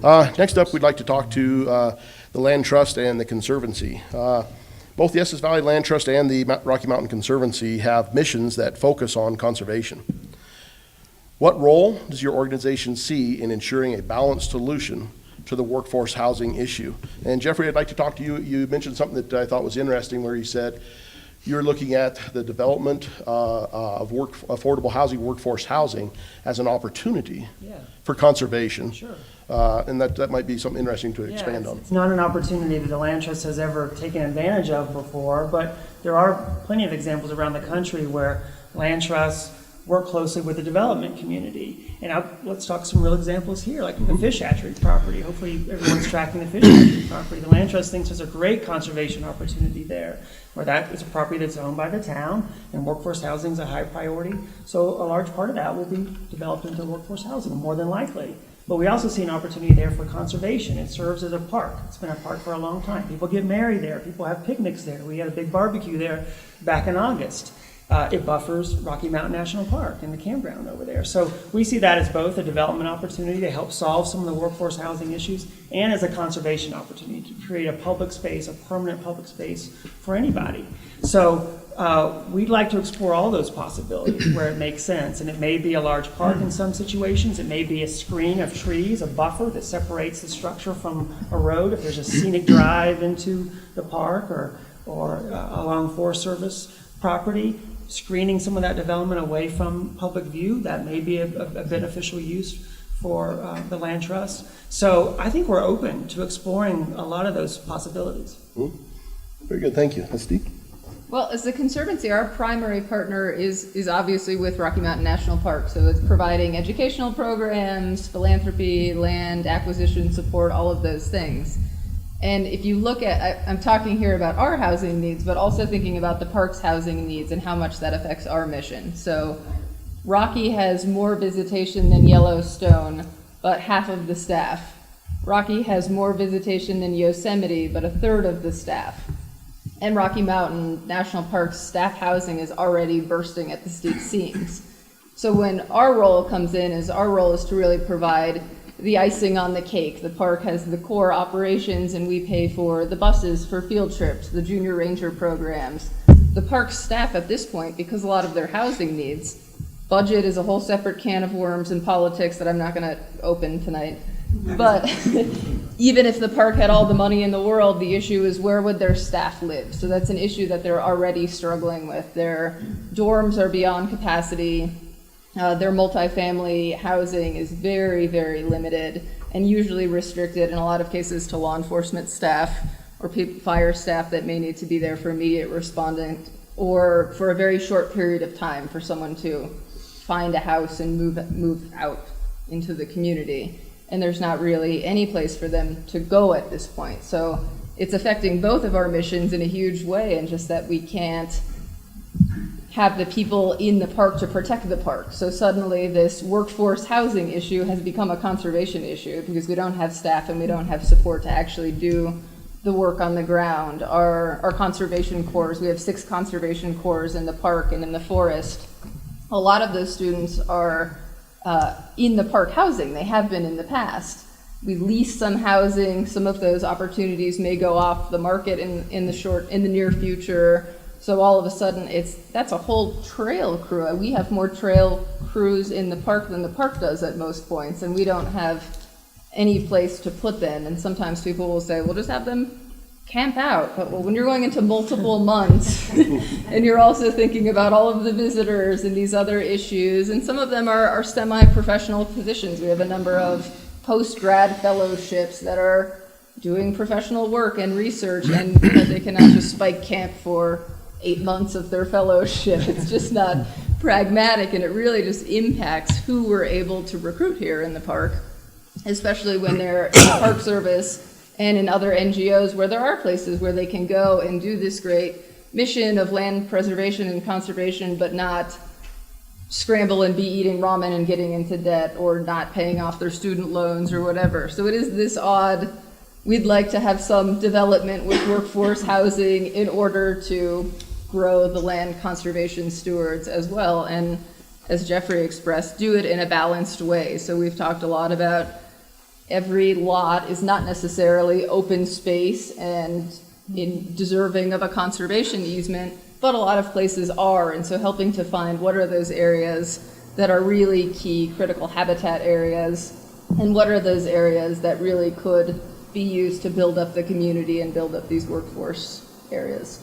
Next up, we'd like to talk to the Land Trust and the Conservancy. Both the Estes Valley Land Trust and the Rocky Mountain Conservancy have missions that focus on conservation. What role does your organization see in ensuring a balanced solution to the workforce housing issue? And Jeffrey, I'd like to talk to you. You mentioned something that I thought was interesting, where you said you're looking at the development of affordable housing, workforce housing, as an opportunity for conservation. Sure. And that might be something interesting to expand on. It's not an opportunity that the Land Trust has ever taken advantage of before, but there are plenty of examples around the country where land trusts work closely with the development community. And let's talk some real examples here, like the fish hatchery property. Hopefully everyone's tracking the fish hatchery property. The Land Trust thinks there's a great conservation opportunity there, where that is a property that's owned by the town, and workforce housing is a high priority. So a large part of that will be developed into workforce housing, more than likely. But we also see an opportunity there for conservation. It serves as a park. It's been a park for a long time. People get married there. People have picnics there. We had a big barbecue there back in August. It buffers Rocky Mountain National Park and the campground over there. So we see that as both a development opportunity to help solve some of the workforce housing issues, and as a conservation opportunity to create a public space, a permanent public space for anybody. So we'd like to explore all those possibilities where it makes sense. And it may be a large park in some situations. It may be a screen of trees, a buffer that separates the structure from a road if there's a scenic drive into the park, or along Forest Service property. Screening some of that development away from public view, that may be a beneficial use for the Land Trust. So I think we're open to exploring a lot of those possibilities. Very good, thank you. Estee? Well, as the Conservancy, our primary partner is obviously with Rocky Mountain National Park. So it's providing educational programs, philanthropy, land acquisition support, all of those things. And if you look at, I'm talking here about our housing needs, but also thinking about the park's housing needs and how much that affects our mission. So Rocky has more visitation than Yellowstone, but half of the staff. Rocky has more visitation than Yosemite, but a third of the staff. And Rocky Mountain National Park's staff housing is already bursting at the seams. So when our role comes in, our role is to really provide the icing on the cake. The park has the core operations, and we pay for the buses for field trips, the junior ranger programs. The park staff at this point, because a lot of their housing needs, budget is a whole separate can of worms in politics that I'm not going to open tonight. But even if the park had all the money in the world, the issue is, where would their staff live? So that's an issue that they're already struggling with. Their dorms are beyond capacity. Their multifamily housing is very, very limited and usually restricted in a lot of cases to law enforcement staff or fire staff that may need to be there for immediate responding, or for a very short period of time for someone to find a house and move out into the community. And there's not really any place for them to go at this point. So it's affecting both of our missions in a huge way, and just that we can't have the people in the park to protect the park. So suddenly this workforce housing issue has become a conservation issue, because we don't have staff and we don't have support to actually do the work on the ground. Our conservation corps, we have 6 conservation corps in the park and in the forest. A lot of those students are in the park housing. They have been in the past. We lease some housing. Some of those opportunities may go off the market in the near future. So all of a sudden, that's a whole trail crew. We have more trail crews in the park than the park does at most points, and we don't have any place to put them. And sometimes people will say, "We'll just have them camp out." But when you're going into multiple months, and you're also thinking about all of the visitors and these other issues, and some of them are semi-professional positions. We have a number of post-grad fellowships that are doing professional work and research, and they cannot just spike camp for 8 months of their fellowship. It's just not pragmatic, and it really just impacts who we're able to recruit here in the park, especially when they're in the Park Service and in other NGOs where there are places where they can go and do this great mission of land preservation and conservation, but not scramble and be eating ramen and getting into debt, or not paying off their student loans or whatever. So it is this odd, we'd like to have some development with workforce housing in order to grow the land conservation stewards as well, and as Jeffrey expressed, do it in a balanced way. So we've talked a lot about every lot is not necessarily open space and deserving of a conservation easement, but a lot of places are. And so helping to find what are those areas that are really key critical habitat areas, and what are those areas that really could be used to build up the community and build up these workforce areas.